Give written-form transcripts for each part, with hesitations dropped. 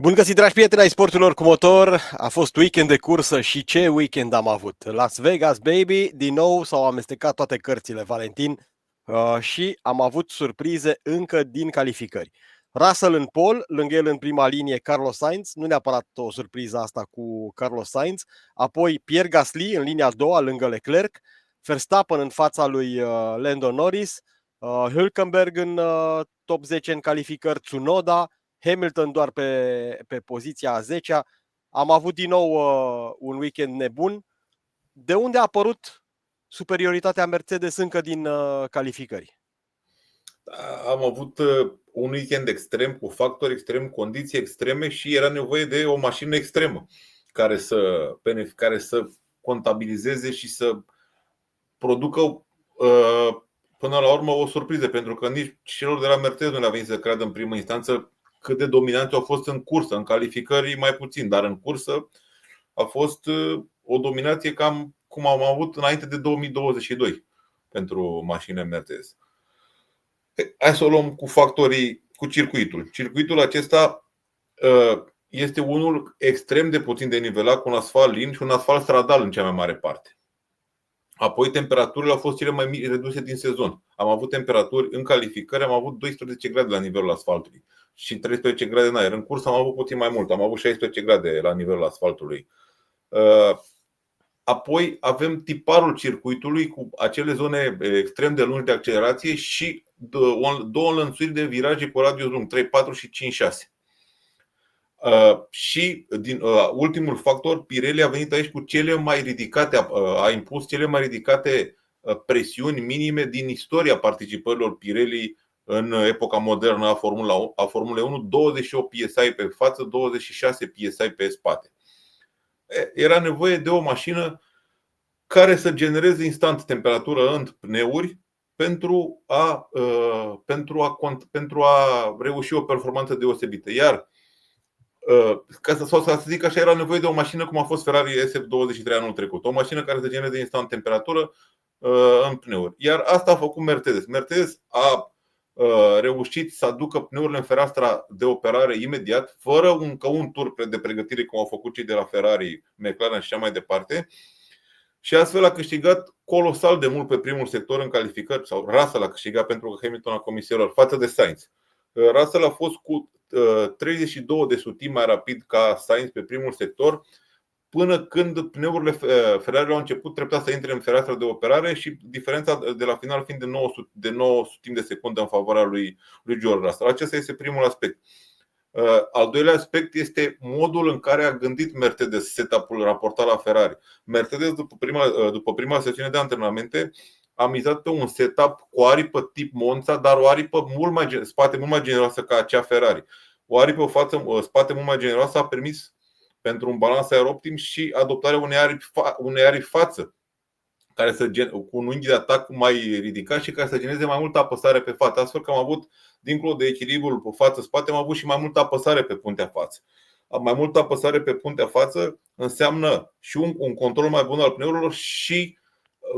Bun găsit, dragi prieteni ai sporturilor cu motor. A fost weekend de cursă și ce weekend am avut. Las Vegas, baby, din nou s-au amestecat toate cărțile, Valentin, și am avut surprize încă din calificări. Russell în pole, lângă el în prima linie Carlos Sainz, nu neapărat o surpriză asta cu Carlos Sainz, apoi Pierre Gasly în linia a doua lângă Leclerc, Verstappen în fața lui Lando Norris, Hülkenberg în top 10 în calificări, Tsunoda, Hamilton doar pe poziția a 10-a. Am avut din nou un weekend nebun. De unde a apărut superioritatea Mercedes încă din calificări? Am avut un weekend extrem, cu factori extrem, condiții extreme și era nevoie de o mașină extremă care să contabilizeze și să producă până la urmă o surpriză, pentru că nici celor de la Mercedes nu le-a venit să creadă în primă instanță cât de dominanți au fost în cursă. În calificări mai puțin, dar în cursă a fost o dominație cam cum am avut înainte de 2022 pentru mașinile Mercedes. Hai să o luăm cu factorii, cu circuitul. Circuitul acesta este unul extrem de puțin denivelat, cu un asfalt lin și un asfalt stradal în cea mai mare parte. Apoi temperaturile au fost cele mai reduse din sezon. Am avut temperaturi în calificări, am avut 12 grade la nivelul asfaltului și 13 grade în aer. În curs am avut puțin mai mult, am avut 16 grade la nivelul asfaltului. Apoi avem tiparul circuitului cu acele zone extrem de lungi de accelerație și două înlănțuiri de viraje cu radius lung, 3, 4 și 5, 6. Și ultimul factor, Pirelli a venit aici cu cele mai ridicate, a impus cele mai ridicate presiuni minime din istoria participărilor Pirelli în epoca modernă a Formulei 1, 28 PSI pe față, 26 PSI pe spate. Era nevoie de o mașină care să genereze instant temperatură în pneuri pentru a reuși o performanță deosebită. Iar să zic așa, era nevoie de o mașină cum a fost Ferrari SF23 anul trecut, o mașină care să genereze instant temperatură în pneuri. Iar asta a făcut Mercedes. Mercedes a reușit să aducă pneurile în fereastra de operare imediat, fără încă un tur de pregătire cum au făcut cei de la Ferrari, McLaren și așa mai departe. Și astfel a câștigat colosal de mult pe primul sector în calificări, sau Russell a câștigat pentru că Hamilton a comis erori față de Sainz. Russell a fost cu 32 de sutimi mai rapid ca Sainz pe primul sector, până când pneurile Ferrari au început treptat să intre în fereastra de operare și diferența de la final fiind de 9 sutimi de secundă în favoarea lui George Russell. Acesta este primul aspect. Al doilea aspect este modul în care a gândit Mercedes setup-ul raportat la Ferrari. Mercedes, după prima sesiune de antrenamente, a mizat pe un setup cu o aripă tip Monza, dar o aripă spate mult mai generoasă ca cea Ferrari. O aripă spate mult mai generoasă a permis pentru un balans aer optim și adoptarea unei aripi față cu un unghi de atac mai ridicat și care să genereze mai multă apăsare pe față. Astfel că am avut, dincolo de echilibrul pe față-spate, am avut și mai multă apăsare pe puntea față. Mai multă apăsare pe puntea față înseamnă și un control mai bun al pneurilor și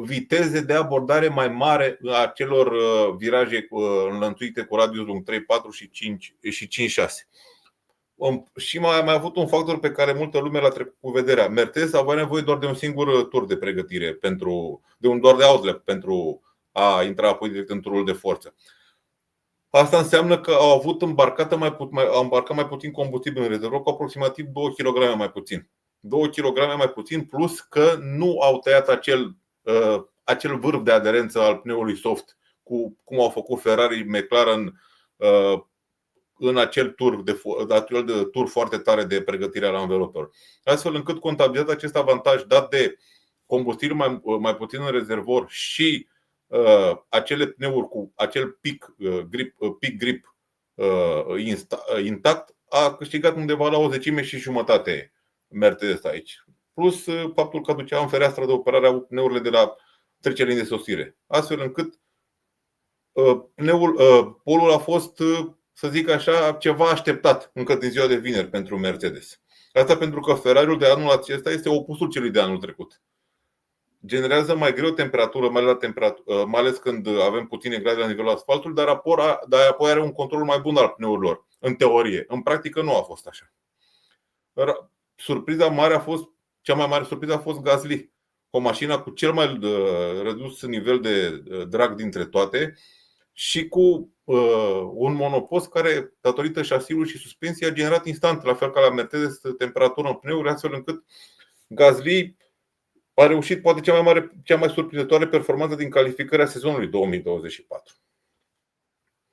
viteze de abordare mai mare a celor viraje înlănțuite cu radius lung 3, 4 și 5, 6. Și mai avut un factor pe care multă lume l-a trecut cu vederea. Mercedes avea nevoie doar de un singur tur de pregătire, doar de outlet pentru a intra apoi direct în turul de forță. Asta înseamnă că au îmbarcat mai puțin combustibil în rezervor, cu aproximativ 2 kg mai puțin. 2 kg mai puțin, plus că nu au tăiat acel vârf de aderență al pneului soft, cum au făcut Ferrari, McLaren în acel tur foarte tare de pregătire al anvelopelor. Astfel încât contabilizat acest avantaj dat de combustibil mai puțin în rezervor și acele pneuri cu acel peak grip intact, a câștigat undeva la o zecime și jumătate Mercedes aici. Plus faptul că ducea în fereastra de operare pneurile de la trecerea de sosire. Astfel încât polul a fost, să zic așa, ceva așteptat încă din ziua de vineri pentru Mercedes. Asta pentru că Ferrari-ul de anul acesta este opusul celui de anul trecut. Generează mai greu temperatură, mai ales când avem puține grade la nivelul asfaltului, dar apoi are un control mai bun al pneurilor, în teorie. În practică nu a fost așa. Surpriza mare a fost, cea mai mare surpriză a fost Gasly, o mașină cu cel mai redus nivel de drag dintre toate și cu un monopost care, datorită șasiului și suspensiei, a generat instant, la fel ca la Mercedes, temperatură în pneuri, astfel încât Gasly a reușit poate cea mai surprinzătoare performanță din calificarea sezonului 2024.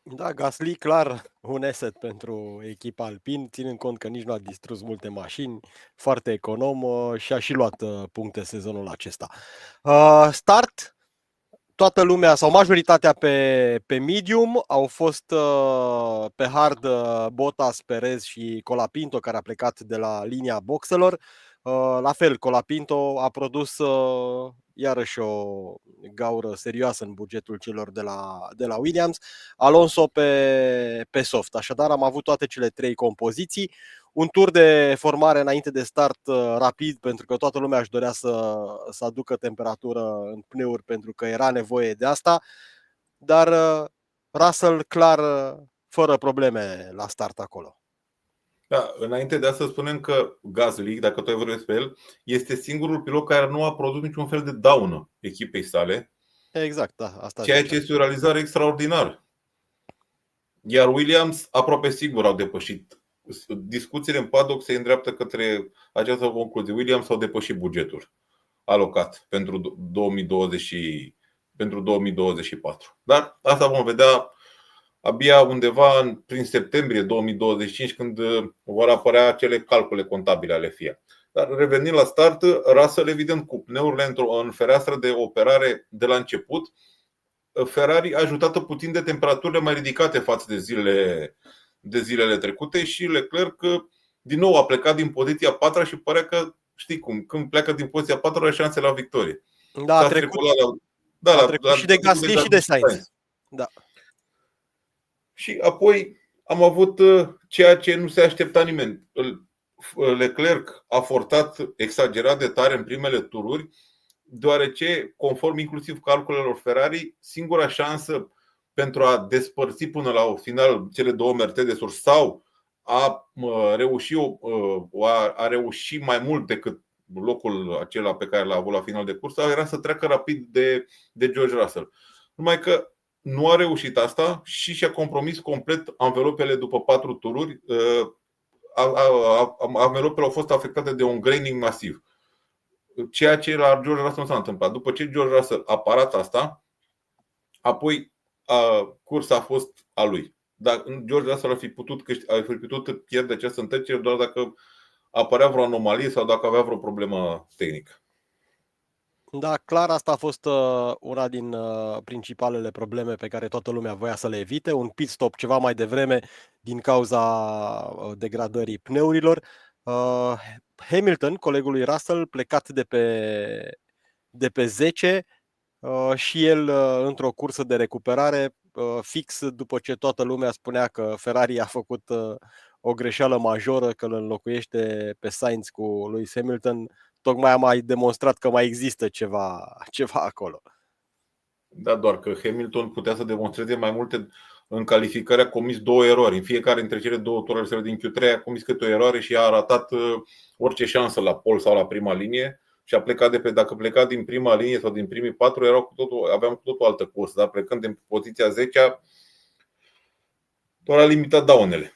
Da, Gasly clar un asset pentru echipa Alpine, ținând cont că nici nu a distrus multe mașini, foarte econom și a și luat puncte sezonul acesta. Start, toată lumea sau majoritatea pe medium, au fost pe hard Bottas, Perez și Colapinto, care a plecat de la linia boxelor. La fel, Colapinto a produs iarăși o gaură serioasă în bugetul celor de la Williams. Alonso pe soft. Așadar am avut toate cele trei compoziții. Un tur de formare înainte de start rapid, pentru că toată lumea își dorea să aducă temperatură în pneuri, pentru că era nevoie de asta. Dar Russell clar fără probleme la start acolo. Da, înainte de asta spunem că Gasly, dacă tu ai vorbit despre el, este singurul pilot care nu a produs niciun fel de daună echipei sale. Exact, da, asta ceea ziceam. ce este o realizare extraordinară. Iar Williams aproape sigur au depășit. Discuțiile în paddock se îndreaptă către această concluzie. Williams au depășit bugetul alocat pentru 2024. Dar asta vom vedea abia undeva prin septembrie 2025, când vor apărea acele calcule contabile ale FIA. Dar revenind la start, Russell, evident, cu pneurile în fereastră de operare de la început, Ferrari a ajutată puțin de temperaturile mai ridicate față de zilele trecute și Leclerc din nou a plecat din poziția 4 și părea că, știi cum, când pleacă din poziția 4 are șanse la victorie. Da, a trecut și de Gasly și de Sainz. Da. Și apoi am avut ceea ce nu se aștepta nimeni. Leclerc a forțat exagerat de tare în primele tururi, deoarece, conform inclusiv calculelor Ferrari, singura șansă pentru a despărți până la final cele două Mercedes-uri sau a reuși mai mult decât locul acela pe care l-a avut la final de cursă era să treacă rapid de George Russell. Numai că nu a reușit asta și și-a compromis complet anvelopele după 4 tururi. Anvelopele au fost afectate de un graining masiv, ceea ce la George Russell nu s-a întâmplat. După ce George Russell a parat asta, apoi cursa a fost a lui. Dar George Russell ar fi putut pierde această întrecere doar dacă apărea vreo anomalie sau dacă avea vreo problemă tehnică. Da, clar, asta a fost una din principalele probleme pe care toată lumea voia să le evite. Un pit stop ceva mai devreme din cauza degradării pneurilor. Hamilton, colegul lui Russell, plecat de pe 10 și el într-o cursă de recuperare, fix după ce toată lumea spunea că Ferrari a făcut o greșeală majoră, că îl înlocuiește pe Sainz cu Lewis Hamilton. Tocmai am mai demonstrat că mai există ceva acolo. Da, doar că Hamilton putea să demonstreze mai multe. În calificare a comis 2 erori. În fiecare dintre cele 2 tururi din Q3 a comis câte o eroare și a ratat orice șansă la pole sau la prima linie. Și a plecat dacă pleca din prima linie sau din primii 4, aveam cu totul altă cursă. Dar plecând din poziția 10, doar a limitat daunele.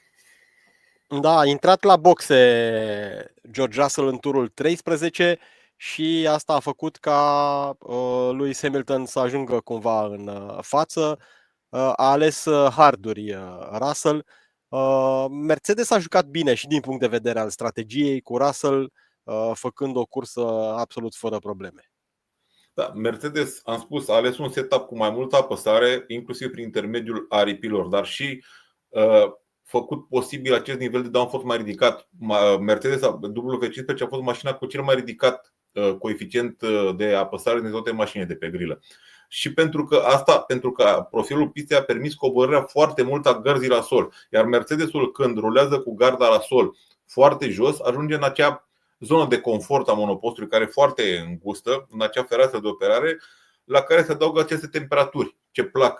Da, a intrat la boxe George Russell în turul 13 și asta a făcut ca Lewis Hamilton să ajungă cumva în față. A ales harduri Russell. Mercedes a jucat bine și din punct de vedere al strategiei, cu Russell făcând o cursă absolut fără probleme. Da, Mercedes, am spus, a ales un setup cu mai multă apăsare, inclusiv prin intermediul aripilor, dar și făcut posibil acest nivel de downforce mai ridicat. Mercedes W15 a fost mașina cu cel mai ridicat coeficient de apăsare din toate mașinile de pe grilă. Și pentru că profilul pistei a permis coborârea foarte mult a gărzii la sol. Iar Mercedesul, când rulează cu garda la sol foarte jos, ajunge în acea zonă de confort a monopostului, care e foarte îngustă, în acea fereastră de operare, la care se adaugă aceste temperaturi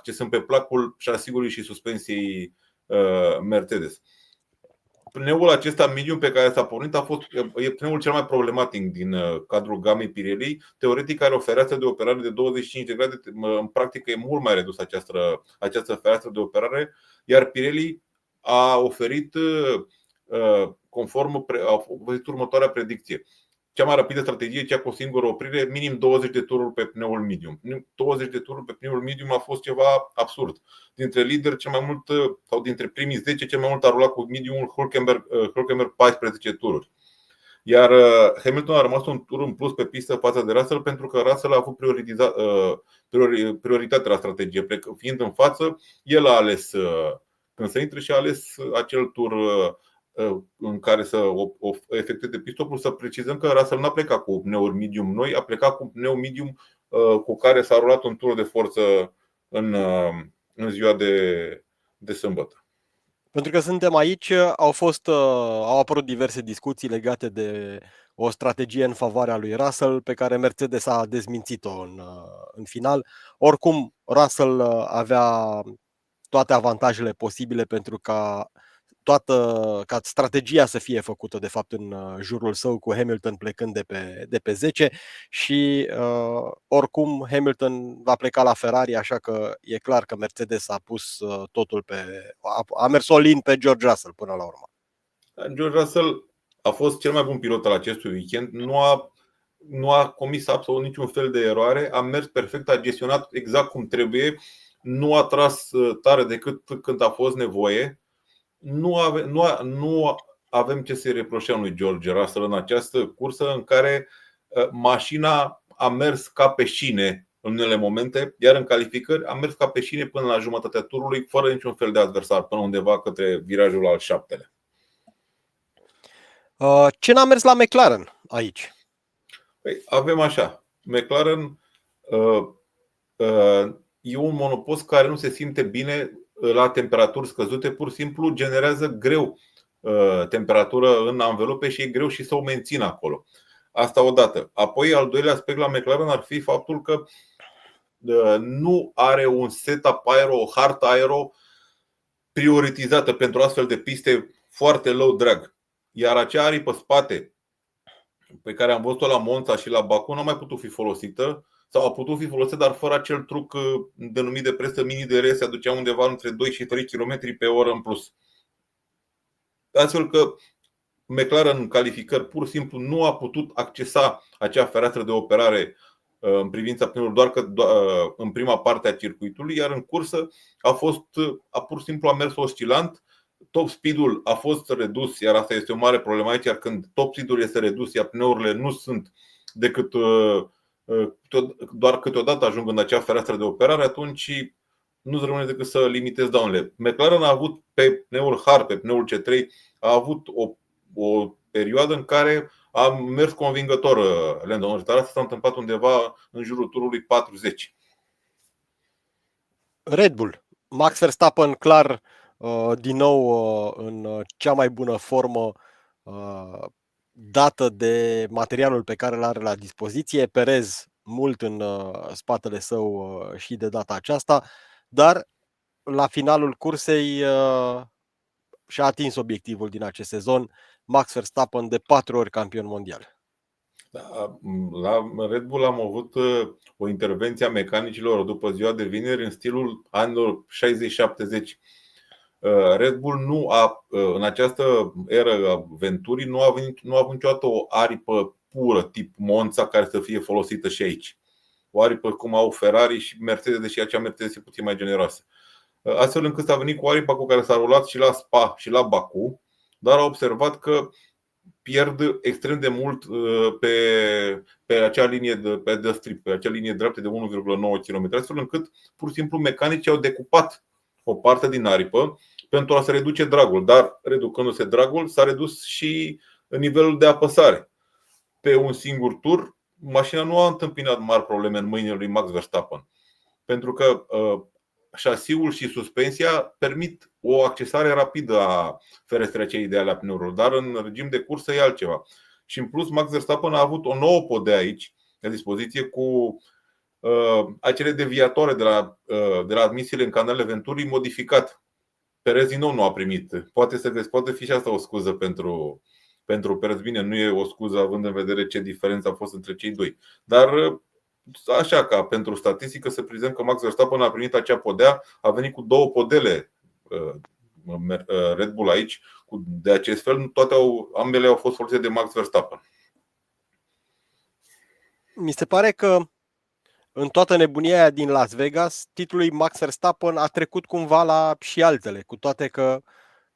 ce sunt pe placul șasiului și suspensiei Mercedes. Pneul acesta medium pe care s-a pornit e pneul cel mai problematic din cadrul gamei Pirelli. Teoretic are o fereastră de operare de 25 de grade, în practică e mult mai redusă această fereastră de operare, iar Pirelli a oferit următoarea predicție. Cea mai rapidă strategie, cea cu o singură oprire, minim 20 de tururi pe pneul medium. 20 de tururi pe pneul medium a fost ceva absurd. Dintre lideri, cel mai mult, sau dintre primii 10, cel mai mult a rulat cu mediumul Hülkenberg 14 tururi. Iar Hamilton a rămas un tur în plus pe pistă față de Russell, pentru că Russell a avut prioritate la strategie. Fiind în față, el a ales când să intre și a ales acel tur în care să efectueze pitstop-ul. Să precizăm că Russell n-a plecat cu pneuri medium noi, a plecat cu pneu medium cu care s-a rulat un tur de forță în ziua de sâmbătă. Pentru că suntem aici, au apărut diverse discuții legate de o strategie în favoarea lui Russell, pe care Mercedes a dezmințit-o în final. Oricum, Russell avea toate avantajele posibile pentru ca strategia să fie făcută de fapt în jurul său, cu Hamilton plecând de pe 10 și oricum Hamilton va pleca la Ferrari, așa că e clar că Mercedes a pus totul a mers all-in pe George Russell până la urmă. George Russell a fost cel mai bun pilot al acestui weekend. Nu a comis absolut niciun fel de eroare, a mers perfect, a gestionat exact cum trebuie, nu a tras tare decât când a fost nevoie. Nu avem ce să-i reproșăm lui George Russell în această cursă în care mașina a mers ca pe șine în unele momente, iar în calificări a mers ca pe șine până la jumătatea turului, fără niciun fel de adversar, până undeva către virajul al 7-lea. Ce n-a mers la McLaren aici? Avem așa, McLaren e un monopost care nu se simte bine la temperaturi scăzute, pur și simplu generează greu temperatură în anvelope și e greu și să o mențină acolo. Asta odată. Apoi, al doilea aspect la McLaren ar fi faptul că nu are un setup aero, o hartă aero prioritizată pentru astfel de piste foarte low drag. Iar acea aripă spate pe care am văzut-o la Monza și la Baku nu a mai putut fi folosită, sau a putut fi folosită, dar fără acel truc denumit de presă mini DRS, se aducea undeva între 2 și 3 km pe oră în plus. Astfel că McLaren în calificări pur și simplu nu a putut accesa acea fereastră de operare în privința pneurilor, doar în prima parte a circuitului, iar în cursă pur și simplu a mers oscilant. Top speed-ul a fost redus, iar asta este o mare problemă aici, iar când top speed-ul este redus, iar pneurile nu sunt decât doar câteodată ajung în acea fereastră de operare, atunci nu-ți rămâne decât să limitezi daunele. McLaren a avut pe pneul hard, pe pneul C3, a avut o perioadă în care a mers convingător Lando Norris, dar asta s-a întâmplat undeva în jurul turului 40. Red Bull, Max Verstappen clar din nou în cea mai bună formă dată de materialul pe care îl are la dispoziție. Perez mult în spatele său și de data aceasta, dar la finalul cursei și-a atins obiectivul din acest sezon. Max Verstappen, de 4 ori campion mondial. La Red Bull am avut o intervenție a mecanicilor după ziua de vineri în stilul anilor 60-70. Red Bull în această eră a Venturii nu a avut niciodată o aripă pură tip Monza care să fie folosită și aici. O aripă cum au Ferrari și Mercedes, deși acea Mercedes e puțin mai generoasă. Astfel încât s-a venit cu aripa cu care s-a rulat și la Spa și la Baku, dar a observat că pierd extrem de mult pe acea linie de strip, pe acea linie dreaptă de 1,9 km, astfel încât pur și simplu mecanicii au decupat o parte din aripă pentru a se reduce dragul, dar reducându-se dragul s-a redus și nivelul de apăsare. Pe un singur tur, mașina nu a întâmpinat mari probleme în mâinile lui Max Verstappen, pentru că șasiul și suspensia permit o accesare rapidă a ferestrei acei ideale a pneurilor, dar în regim de cursă e altceva. Și în plus, Max Verstappen a avut o nouă podea aici la dispoziție cu acele deviatoare de la admisiile în canalele Venturii modificat. Perez din nou nu a primit. Poate fi și asta o scuză pentru Perez. Bine, nu e o scuză având în vedere ce diferență a fost între cei doi. Dar așa, ca pentru statistică, să prizăm că Max Verstappen a primit acea podea, a venit cu 2 podele Red Bull aici. De acest fel, ambele au fost folosite de Max Verstappen. Mi se pare că în toată nebunia aia din Las Vegas, titlul lui Max Verstappen a trecut cumva la și altele, cu toate că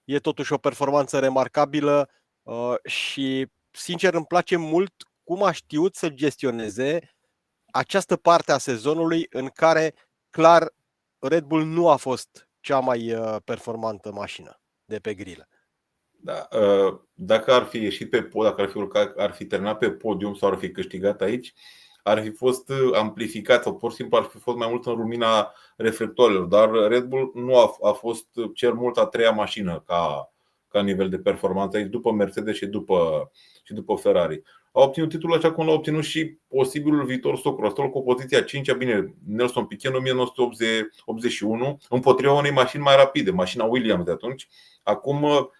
e totuși o performanță remarcabilă și, sincer, îmi place mult cum a știut să gestioneze această parte a sezonului în care, clar, Red Bull nu a fost cea mai performantă mașină de pe grilă. Da, dacă ar fi ieșit pe pod, dacă ar fi terminat pe podium sau ar fi câștigat aici, ar fi fost amplificat sau pur și simplu ar fi fost mai mult în lumina reflectoarelor. Dar Red Bull nu a fost cel mult a 3-a mașină ca nivel de performanță aici, după Mercedes și după Ferrari. A obținut titlul așa cum l-a obținut și posibilul viitor Stroll cu poziția 5-a, bine, Nelson Piquet în 1981, împotriva unei mașini mai rapide, mașina Williams de atunci. Acum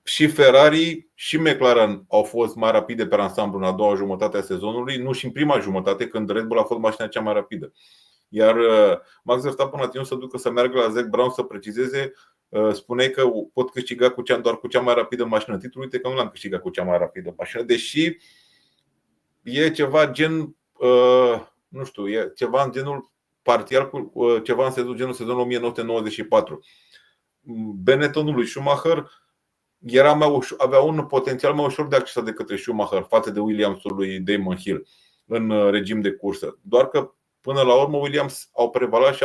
și Ferrari și McLaren au fost mai rapide pe ansamblu în a doua jumătate a sezonului, nu și în prima jumătate, când Red Bull a fost mașina cea mai rapidă. Iar Max Verstappen a ținut să ducă să meargă la Zach Brown să precizeze. Spuneai că pot câștiga doar cu cea mai rapidă mașină. Titlul, uite că nu l-am câștigat cu cea mai rapidă mașină, deși e ceva gen, nu știu, e ceva în genul parțial cu ceva în genul sezonul 1994. Benettonul lui Schumacher avea un potențial mai ușor de accesat de către Schumacher față de Williams-ul lui Damon Hill în regim de cursă. Doar că până la urmă Williams au prevalat și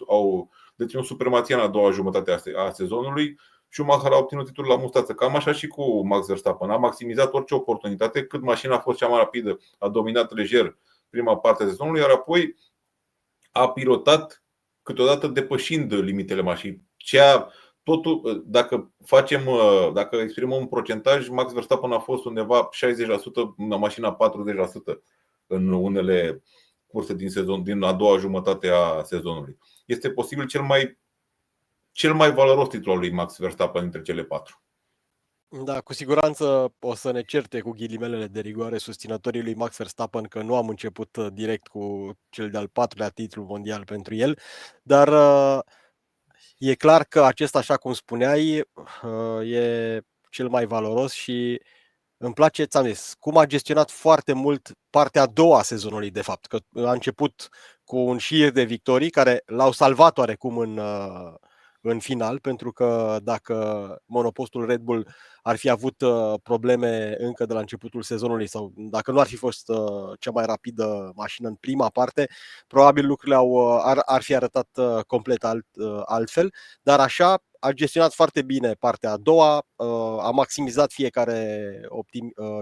au deținut supremația în a doua jumătate a sezonului. Schumacher a obținut titlul la mustață. Cam așa și cu Max Verstappen. A maximizat orice oportunitate. Cât mașina a fost cea mai rapidă, a dominat lejer prima parte a sezonului, iar apoi a pilotat câteodată depășind limitele mașinii. Totul, dacă exprimăm un procentaj, Max Verstappen a fost undeva 60%, mașina 40% în unele curse din a doua jumătate a sezonului. Este posibil cel mai valoros titlu al lui Max Verstappen dintre cele 4. Da, cu siguranță o să ne certe cu ghilimelele de rigoare susținătorii lui Max Verstappen că nu am început direct cu cel de-al 4-lea titlu mondial pentru el, dar e clar că acesta, așa cum spuneai, e cel mai valoros și îmi place, ți-am zis, cum a gestionat foarte mult partea a doua a sezonului, de fapt, că a început cu un șir de victorii care l-au salvat oarecum în final, pentru că dacă monopostul Red Bull ar fi avut probleme încă de la începutul sezonului sau dacă nu ar fi fost cea mai rapidă mașină în prima parte, probabil lucrurile ar fi arătat complet altfel, dar așa a gestionat foarte bine partea a doua, a maximizat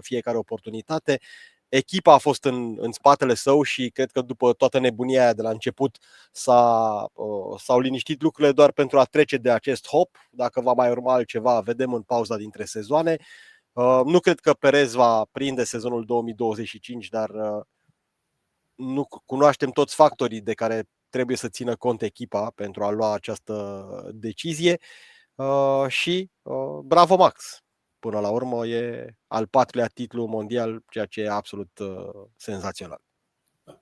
fiecare oportunitate. Echipa a fost în spatele său și cred că după toată nebunia aia de la început s-au liniștit lucrurile doar pentru a trece de acest hop. Dacă va mai urma altceva, vedem în pauza dintre sezoane. Nu cred că Perez va prinde sezonul 2025, dar nu cunoaștem toți factorii de care trebuie să țină cont echipa pentru a lua această decizie. Și bravo Max! Până la urmă e al 4-lea titlu mondial, ceea ce e absolut senzațional.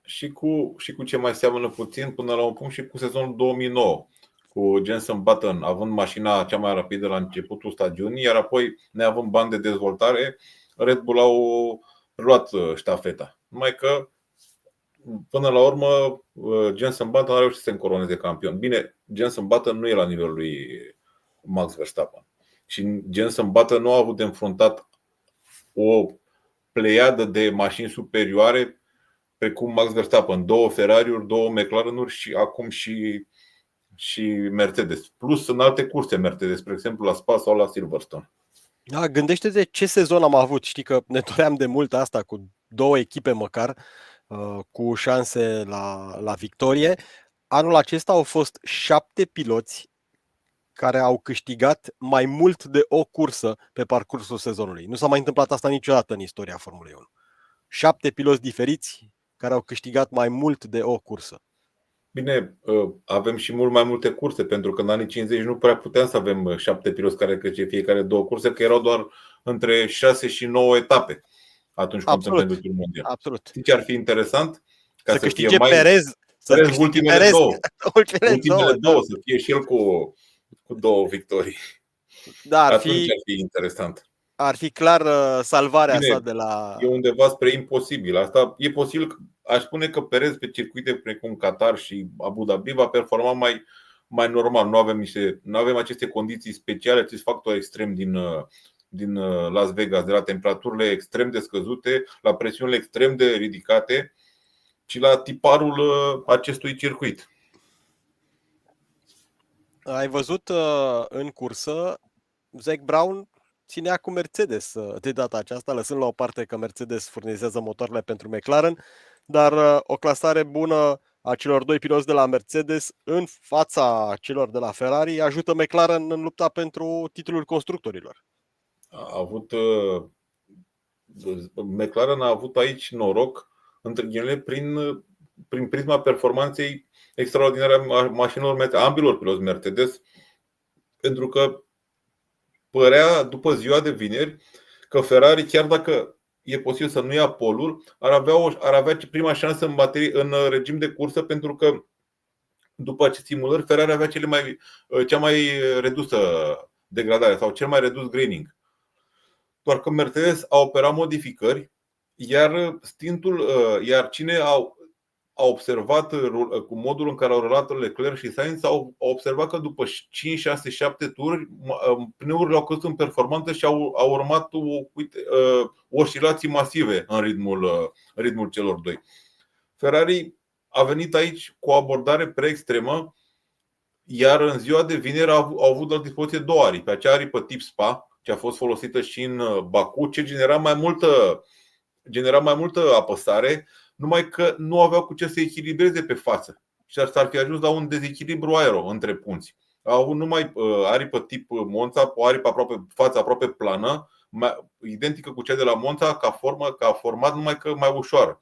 Și cu ce mai seamănă puțin până la un punct și cu sezonul 2009, cu Jenson Button având mașina cea mai rapidă la începutul stagiunii, iar apoi, neavând bani de dezvoltare, Red Bull au luat ștafeta. Numai că până la urmă Jenson Button a reușit să se încoroneze campion. Bine, Jenson Button nu e la nivelul lui Max Verstappen. Și Jenson Button nu a avut de înfruntat o pleiadă de mașini superioare precum Max Verstappen, 2 Ferrari-uri, 2 McLaren-uri și acum și Mercedes. Plus în alte curse Mercedes, spre exemplu la Spa sau la Silverstone. Da, gândește-te ce sezon am avut. Știi că ne doream de mult asta cu 2 echipe măcar cu șanse la victorie. Anul acesta au fost 7 piloți care au câștigat mai mult de o cursă pe parcursul sezonului. Nu s-a mai întâmplat asta niciodată în istoria Formulei 1. 7 piloți diferiți care au câștigat mai mult de o cursă. Bine, avem și mult mai multe curse, pentru că în anii 50 nu prea puteam să avem 7 piloți care trece fiecare 2 curse, că erau doar între 6 și 9 etape atunci contăm pentru Absolut, turul mondial. absolut. Știi ce ar fi interesant? Ca Să să fie câștige mai Perez, să Perez câștige ultimele Perez două. Ultimele da. două, să fie și el cu 2 victorii. Da, Atunci ar fi interesant. ar fi clar salvarea sa Bine, de la... e undeva spre imposibil. Asta e posibil. Aș spune că Perez pe circuite precum Qatar și Abu Dhabi va performa mai normal. Nu avem aceste condiții speciale, acești factori extrem din Las Vegas, de la temperaturile extrem de scăzute, la presiunile extrem de ridicate și la tiparul acestui circuit. Ai văzut în cursă, Zac Brown ținea cu Mercedes de data aceasta, lăsând la o parte că Mercedes furnizează motoarele pentru McLaren, dar o clasare bună a celor doi piloți de la Mercedes în fața celor de la Ferrari ajută McLaren în lupta pentru titlul constructorilor. McLaren a avut aici noroc, între ghilimele, prin prisma performanței extraordinare a mașinilor ambilor piloți Mercedes, pentru că părea după ziua de vineri că Ferrari, chiar dacă e posibil să nu ia polul, ar avea prima șansă în regim de cursă, pentru că după aceste simulări Ferrari avea cea mai redusă degradare sau cel mai redus graining. Doar că Mercedes a operat modificări, iar cine a observat cu modul în care au rulat Leclerc și Sainz, au observat că după 5, 6, 7 tururi pneurile au căzut în performanță și au urmat oscilații masive în ritmul celor doi. Ferrari a venit aici cu o abordare prea extremă, iar în ziua de vineri au avut la dispoziție 2 aripi. Acea aripă tip Spa, ce a fost folosită și în Baku, ce genera mai multă apăsare, numai că nu aveau cu ce să echilibreze pe față și s-ar fi ajuns la un dezechilibru aero între punți. Au avut numai aripă tip Monza, o aripă față aproape plană, identică cu cea de la Monza ca format, numai că mai ușoară.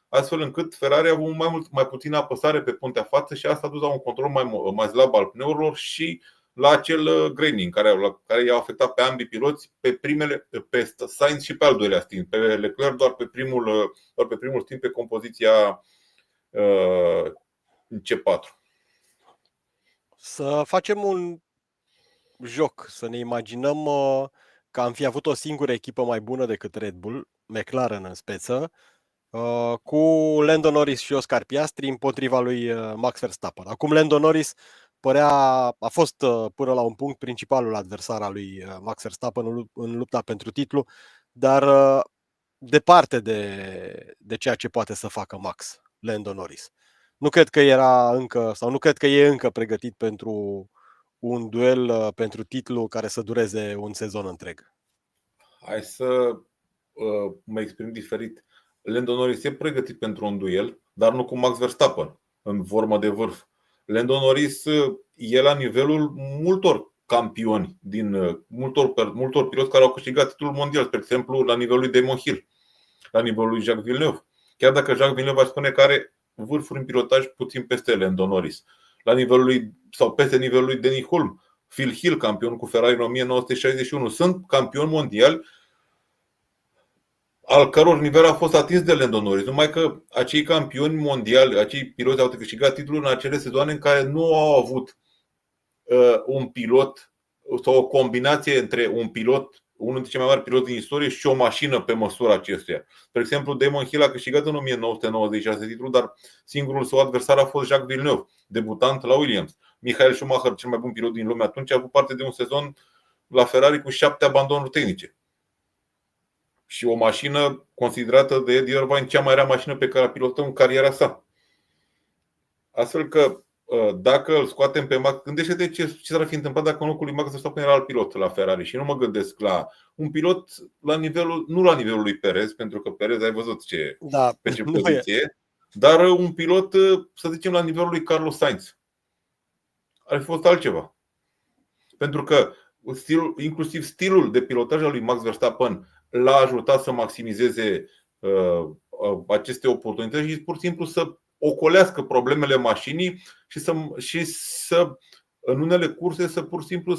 Astfel încât Ferrari a avut mai puțină apăsare pe puntea față și asta a dus la un control mai slab al pneurilor și la acel graining care i-a afectat pe ambii piloți, pe Sainz și pe al doilea stint, pe Leclerc doar pe primul stint pe compoziția C4. Să facem un joc, să ne imaginăm că am fi avut o singură echipă mai bună decât Red Bull, McLaren în speță, cu Lando Norris și Oscar Piastri împotriva lui Max Verstappen. Acum Lando Norris a fost până la un punct principalul adversar al lui Max Verstappen în lupta pentru titlu, dar departe de ceea ce poate să facă Lando Norris. Nu cred că era încă, sau nu cred că e încă pregătit pentru un duel pentru titlu care să dureze un sezon întreg. Hai să mă exprim diferit. Lando Norris e pregătit pentru un duel, dar nu cu Max Verstappen în formă de vârf. Lando Norris e la nivelul multor campioni, multor piloți care au câștigat titlul mondial, spre exemplu la nivelul lui Damon Hill, la nivelul lui Jacques Villeneuve. Chiar dacă Jacques Villeneuve va spune că are vârfuri în pilotaj puțin peste Lando Norris, la nivelul lui sau peste nivelul lui Denny Hulme, Phil Hill, campion cu Ferrari în 1961, sunt campioni mondiali al căror nivel a fost atins de Lando Norris. Numai că acei campioni mondiali, acei piloți au câștigat titlul în acele sezoane în care nu au avut un pilot sau o combinație între un pilot, unul dintre cei mai mari piloți din istorie, și o mașină pe măsura acestuia. De exemplu, Damon Hill a câștigat în 1996 titlul, dar singurul său adversar a fost Jacques Villeneuve, debutant la Williams. Michael Schumacher, cel mai bun pilot din lume atunci, a avut parte de un sezon la Ferrari cu 7 abandonuri tehnice. Și o mașină considerată de Eddie Irvine cea mai rea mașină pe care a pilotat în cariera sa. Astfel că dacă îl scoatem pe Max, gândește-te ce s-ar fi întâmplat dacă în locul lui Max Verstappen era alt pilot la Ferrari. Și nu mă gândesc la un pilot nu la nivelul lui Perez, pentru că Perez ai văzut pe ce poziție e, dar un pilot, să zicem, la nivelul lui Carlos Sainz. Ar fi fost altceva. Pentru că inclusiv stilul de pilotaj al lui Max Verstappen l-a ajutat să maximizeze aceste oportunități și pur și simplu să ocolească problemele mașinii și să în unele curse să pur și simplu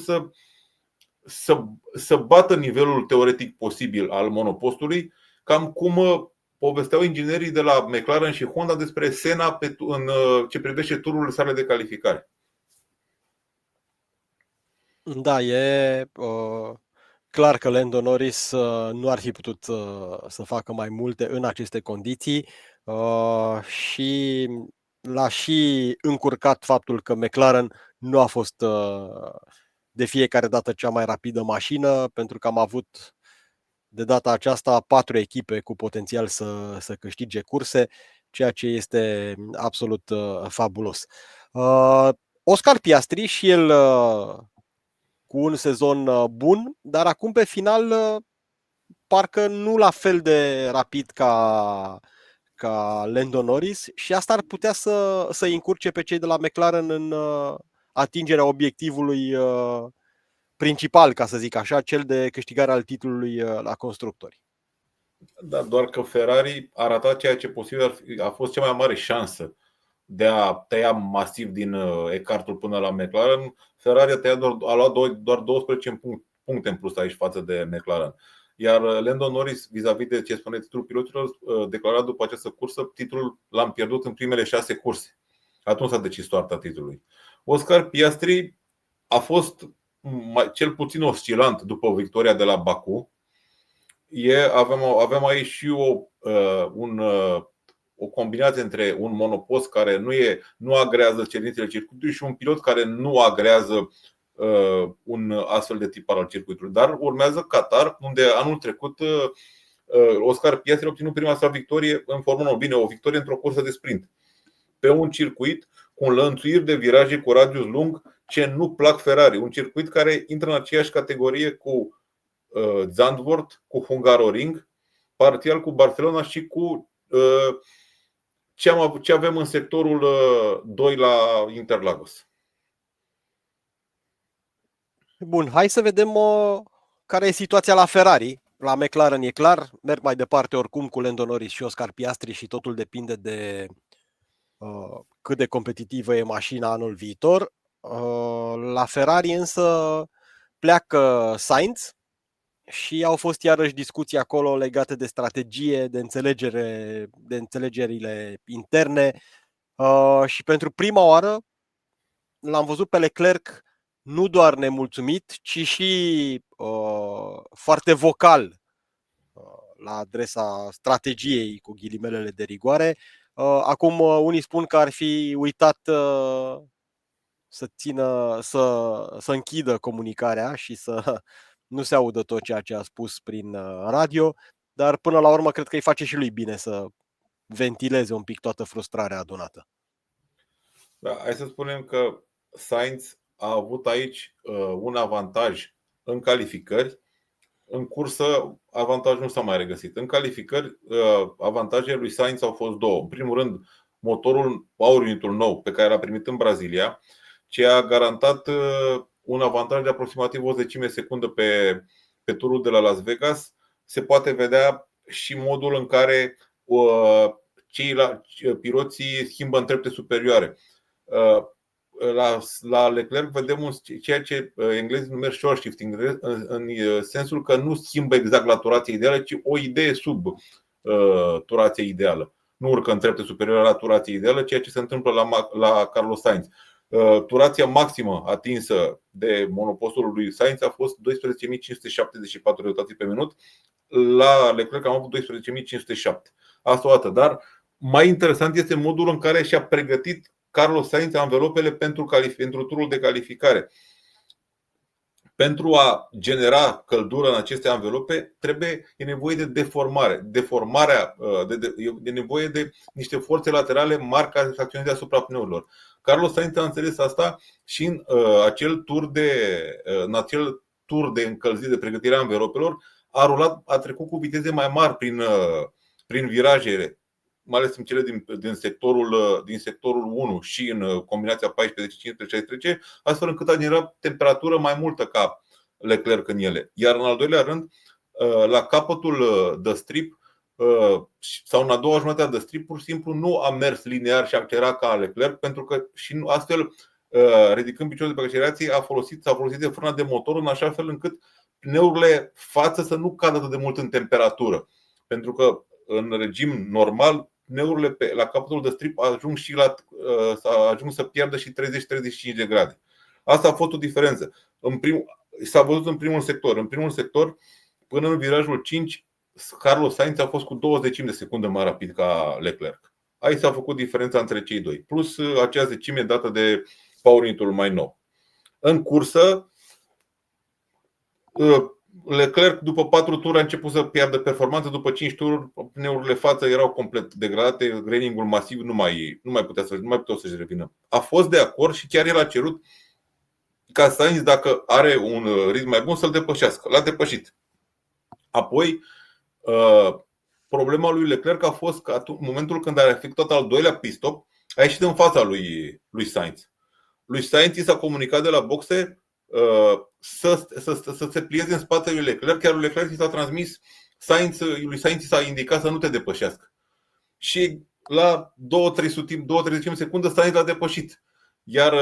să bată nivelul teoretic posibil al monopostului, cam cum povesteau inginerii de la McLaren și Honda despre Senna în ce privește tururile sale de calificare. Da, e clar că Lando Norris nu ar fi putut să facă mai multe în aceste condiții și l-a și încurcat faptul că McLaren nu a fost de fiecare dată cea mai rapidă mașină, pentru că am avut de data aceasta 4 echipe cu potențial să câștige curse, ceea ce este absolut fabulos. Oscar Piastri și el cu un sezon bun, dar acum pe final parcă nu la fel de rapid ca Lando Norris și asta ar putea să încurce pe cei de la McLaren în atingerea obiectivului principal, ca să zic așa, cel de câștigare al titlului la constructori. Da, doar că Ferrari a ratat ceea ce posibil a fost cea mai mare șansă de a tăia masiv din ecartul până la McLaren. Ferrari a luat doar 12 puncte în plus aici față de McLaren. Iar Lando Norris, vis-a-vis de ce spune titlul piloților, declarat după această cursă, titlul l-am pierdut în primele 6 curse. Atunci s-a decis soarta titlului. Oscar Piastri a fost cel puțin oscilant după victoria de la Baku. Avem aici și o combinație între un monopost care nu agrează cerințele circuitului și un pilot care nu agrează un astfel de tipar al circuitului. Dar urmează Qatar, unde anul trecut Oscar Piastri a obținut prima sa victorie în Formula 1. Bine, o victorie într-o cursă de sprint, pe un circuit cu înlănțuiri de viraje cu radius lung ce nu plac Ferrari. Un circuit care intră în aceeași categorie cu Zandvoort, cu Hungaroring, parțial cu Barcelona și cu ce avem în sectorul 2 la Interlagos. Bun, hai să vedem care e situația la Ferrari. La McLaren e clar, merg mai departe oricum cu Lando Norris și Oscar Piastri și totul depinde de cât de competitivă e mașina anul viitor. La Ferrari însă pleacă Sainz și au fost iarăși discuții acolo legate de strategie, de înțelegerile interne și pentru prima oară l-am văzut pe Leclerc nu doar nemulțumit, ci și foarte vocal la adresa strategiei cu ghilimelele de rigoare. Acum unii spun că ar fi uitat să închidă comunicarea și să nu se audă tot ceea ce a spus prin radio, dar până la urmă cred că îi face și lui bine să ventileze un pic toată frustrarea adunată. Da, hai să spunem că Sainz a avut aici un avantaj în calificări. În cursă, avantajul nu s-a mai regăsit. În calificări, avantajele lui Sainz au fost două. În primul rând, motorul Power Unit-ul nou pe care l-a primit în Brazilia, ce a garantat un avantaj de aproximativ o zecime secundă pe turul de la Las Vegas. Se poate vedea și modul în care piloții schimbă în trepte superioare. La Leclerc vedem ceea ce englezii numesc short shifting, în sensul că nu schimbă exact la turație ideală, ci o idee sub turație ideală. Nu urcă în trepte superioare la turație ideală, ceea ce se întâmplă la Carlos Sainz. Turația maximă atinsă de monopostul lui Sainz a fost 12.574 de rotații pe minut. La Leclerc am avut 12.507. Asta o dată, dar mai interesant este modul în care și-a pregătit Carlos Sainz anvelopele pentru turul de calificare. Pentru a genera căldură în aceste anvelope e nevoie de deformare. E nevoie de niște forțe laterale mari care să acționeze asupra pneurilor. Carlos Sainz a înțeles asta și în acel tur de încălzire, de pregătire a anvelopelor, a trecut cu viteze mai mari prin virajele, mai ales în cele din sectorul 1 și în combinația 14-15-16, astfel încât a generat temperatură mai multă ca Leclerc în ele. Iar în al doilea rând, la capătul de strip, sau în a doua jumătate de strip, pur și simplu nu a mers linear și a accelerat ca Leclerc, pentru că și astfel, ridicând piciorul de pe accelerație, s-a folosit de frâna de motor în așa fel încât pneurile față să nu cadă atât de mult în temperatură. Pentru că în regim normal, pneurile la capătul de strip ajung să pierdă și 30-35 de grade. Asta a fost o diferență. S-a văzut în primul sector. În primul sector, până în virajul 5, Carlos Sainz a fost cu 20 de secunde mai rapid ca Leclerc. Aici s-a făcut diferența între cei doi. Plus acea zecime dată de power unit-ul mai nou. În cursă, Leclerc după 4 tururi a început să piardă performanță. După 5 tururi, pneurile față erau complet degradate. Graining-ul masiv nu mai putea să-și revină. A fost de acord și chiar el a cerut ca Sainz, dacă are un ritm mai bun, să-l depășească. L-a depășit. Apoi, problema lui Leclerc a fost că în momentul când a efectuat al doilea pit stop, a ieșit în fața lui Sainz. Lui Sainz i s-a comunicat de la boxe să se plieze în spatele lui Leclerc, chiar lui Leclerc i s-a transmis, lui Sainz i s-a indicat să nu te depășească. Și la 2-3 secunde Sainz l-a depășit. Iar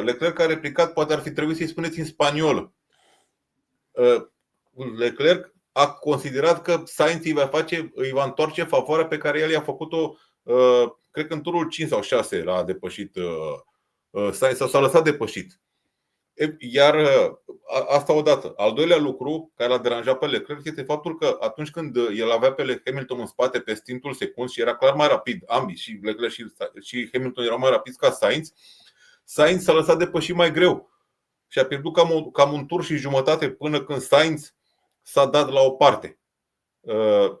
Leclerc a replicat, poate ar fi trebuit să-i spuneți în spaniolă. Leclerc a considerat că Sainz îi va întoarce favoarea pe care el i-a făcut-o, cred că în turul 5 sau 6 l-a depășit Sainz, sau s-a lăsat depășit. Iar asta odată. Al doilea lucru care l-a deranjat pe Leclerc este faptul că atunci când el avea pe Hamilton în spate pe stintul secund și era clar mai rapid, ambii, și Leclerc și Hamilton erau mai rapizi ca Sainz s-a lăsat depășit mai greu și a pierdut cam un tur și jumătate până când Sainz s-a dat la o parte.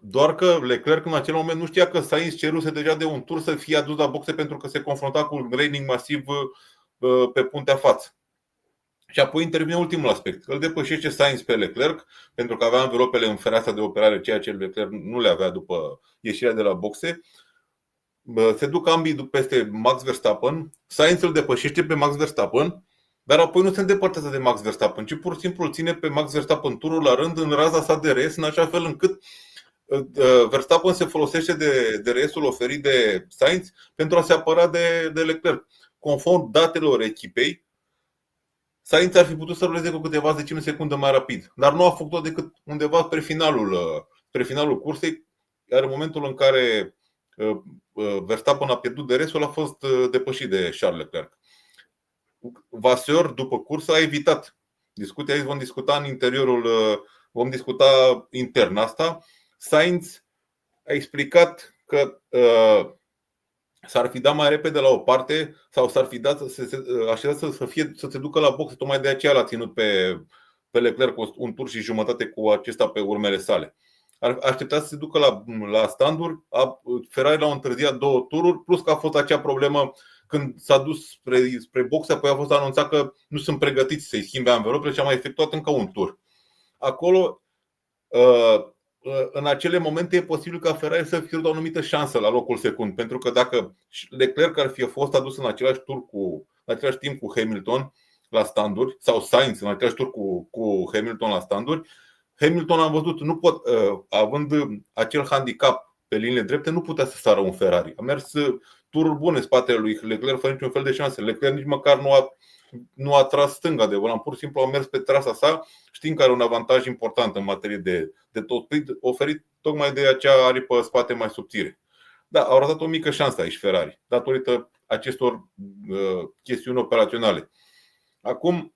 Doar că Leclerc în acel moment nu știa că Sainz ceruse deja de un tur să fie adus la boxe pentru că se confrunta cu un graining masiv pe puntea față. Și apoi intervine ultimul aspect. Îl depășește Sainz pe Leclerc pentru că avea învelopele în fereastra de operare, ceea ce Leclerc nu le avea după ieșirea de la boxe. Se duc ambii peste Max Verstappen. Sainz îl depășește pe Max Verstappen, dar apoi nu se îndepărtează de Max Verstappen, ci pur și simplu îl ține pe Max Verstappen turul la rând în raza sa de res, în așa fel încât Verstappen se folosește de resul oferit de Sainz pentru a se apăra de Leclerc. Conform datelor echipei, Sainz ar fi putut să ruleze cu câteva zecimi de secundă mai rapid, dar nu a făcut-o decât undeva spre finalul cursei, iar în momentul în care Verstappen a pierdut de restul, a fost depășit de Charles Leclerc. Vasseur, după cursă, a evitat discuția. Aici vom discuta intern asta. Sainz a explicat că s-ar fi dat mai repede la o parte sau s-ar fi dat să se ducă la boxe. Tocmai de aceea l-a ținut pe Leclerc un tur și jumătate cu acesta pe urmele sale. Ar aștepta să se ducă la standuri. Ferrari l-a întârziat 2 tururi, plus că a fost acea problemă când s-a dus spre boxe, apoi a fost anunțat că nu sunt pregătiți să-i schimbe anvelopele și a mai efectuat încă un tur. Acolo, în acele momente, e posibil ca Ferrari să fie o anumită șansă la locul secund, pentru că dacă Leclerc ar fi fost adus în același timp cu Hamilton la standuri, sau Sainz în același tur cu Hamilton la standuri, Hamilton, am văzut, având acel handicap pe linie drepte, nu putea să sară un Ferrari. A mers tururi bune în spatele lui Leclerc fără niciun fel de șanse. Leclerc nici măcar nu a tras stânga de volan, pur și simplu a mers pe trasa sa, știind că are un avantaj important în materie de top speed, oferit tocmai de acea aripă spate mai subțire. Da, au ratat o mică șansă aici Ferrari, datorită acestor chestiuni operaționale. Acum,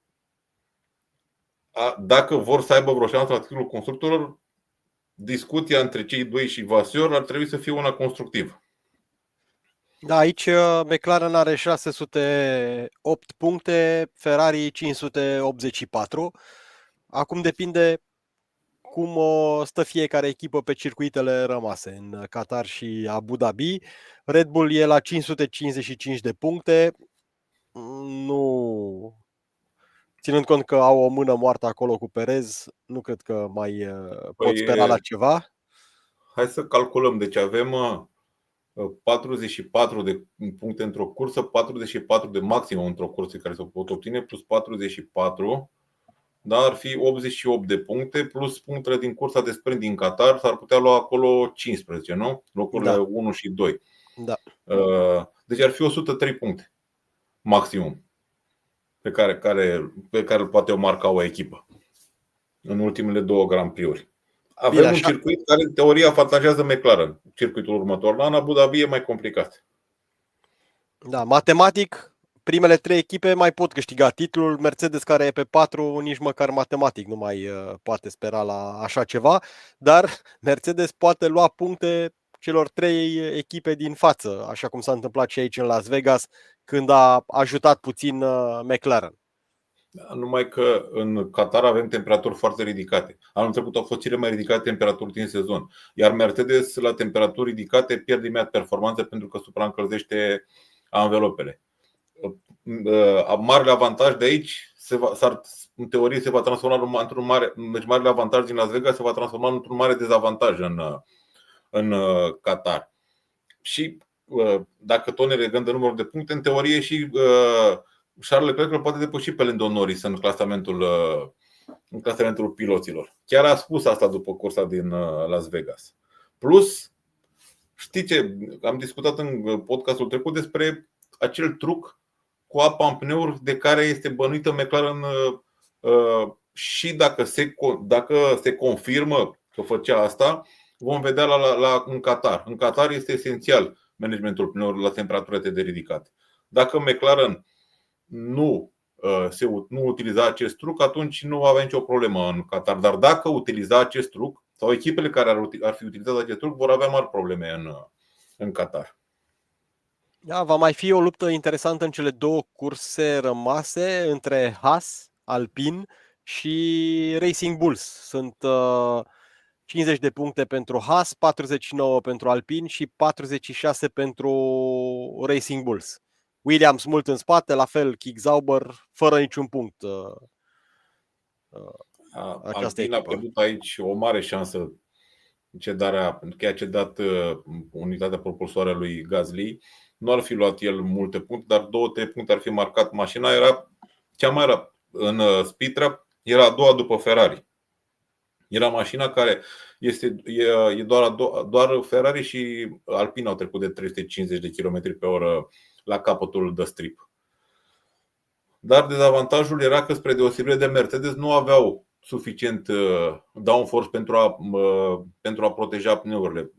dacă vor să aibă vreo șansă la titlul constructorilor, discuția între cei doi și Vasseur ar trebui să fie una constructivă. Da, aici McLaren are 608 puncte, Ferrari 584. Acum depinde cum stă fiecare echipă pe circuitele rămase în Qatar și Abu Dhabi. Red Bull e la 555 de puncte. Nu, ținând cont că au o mână moartă acolo cu Perez, nu cred că mai pot spera la ceva. Hai să calculăm. Deci avem 44 de puncte într-o cursă, 44 de maximum într-o cursă care se pot obține, plus 44. dar ar fi 88 de puncte plus punctele din cursa de sprint din Qatar, s-ar putea lua acolo 15, nu? Locurile 1 și 2. Da. Deci ar fi 103 puncte maximum pe care poate o marca o echipă în ultimele 2 Grand Prix-uri. Avem un circuit care în teorie avantajează McLaren. Circuitul următor la Abu Dhabi e mai complicat. Da, matematic, primele 3 echipe mai pot câștiga titlul. Mercedes, care e pe 4, nici măcar matematic nu mai poate spera la așa ceva, dar Mercedes poate lua puncte celor 3 echipe din față, așa cum s-a întâmplat și aici în Las Vegas, când a ajutat puțin McLaren. Numai că în Qatar avem temperaturi foarte ridicate. Anul trecut au fost cele mai ridicate temperaturi din sezon. Iar Mercedes la temperaturi ridicate pierde imediat performanță pentru că supraîncălzește anvelopele. Marele avantaj de aici în teorie se va transforma într-un mare, deci marele avantaj din Las Vegas se va transforma într-un mare dezavantaj în Qatar. Și dacă tot ne legăm de numărul de puncte, în teorie și Charles Leclerc îl poate depăși pe Lando Norris în clasamentul piloților. Chiar a spus asta după cursa din Las Vegas. Plus, știi ce? Am discutat în podcastul trecut despre acel truc cu apa în pneuri de care este bănuită McLaren și dacă se confirmă că făcea asta, vom vedea în Qatar. În Qatar este esențial managementul pneurilor la temperaturi atât de ridicate. Dacă McLaren nu utiliza acest truc, atunci nu avea nicio problemă în Qatar. Dar dacă utiliza acest truc, sau echipele care ar fi utilizat acest truc, vor avea mari probleme în Qatar. Da, va mai fi o luptă interesantă în cele 2 curse rămase între Haas, Alpine și Racing Bulls. Sunt 50 de puncte pentru Haas, 49 pentru Alpine și 46 pentru Racing Bulls. Williams mult în spate, la fel Kick Sauber, fără niciun punct. Alpine a pierdut aici o mare șansă cedarea, pentru că i-a cedat unitatea propulsoare a lui Gasly. Nu ar fi luat el multe puncte, dar 2-3 puncte ar fi marcat. Mașina era cea mai rea în speed trap, era a doua după Ferrari. Era mașina care e doar Ferrari și Alpine au trecut de 350 de km pe oră la capătul de strip. Dar dezavantajul era că, spre deosebire de Mercedes, nu aveau suficient downforce pentru a proteja pneurile.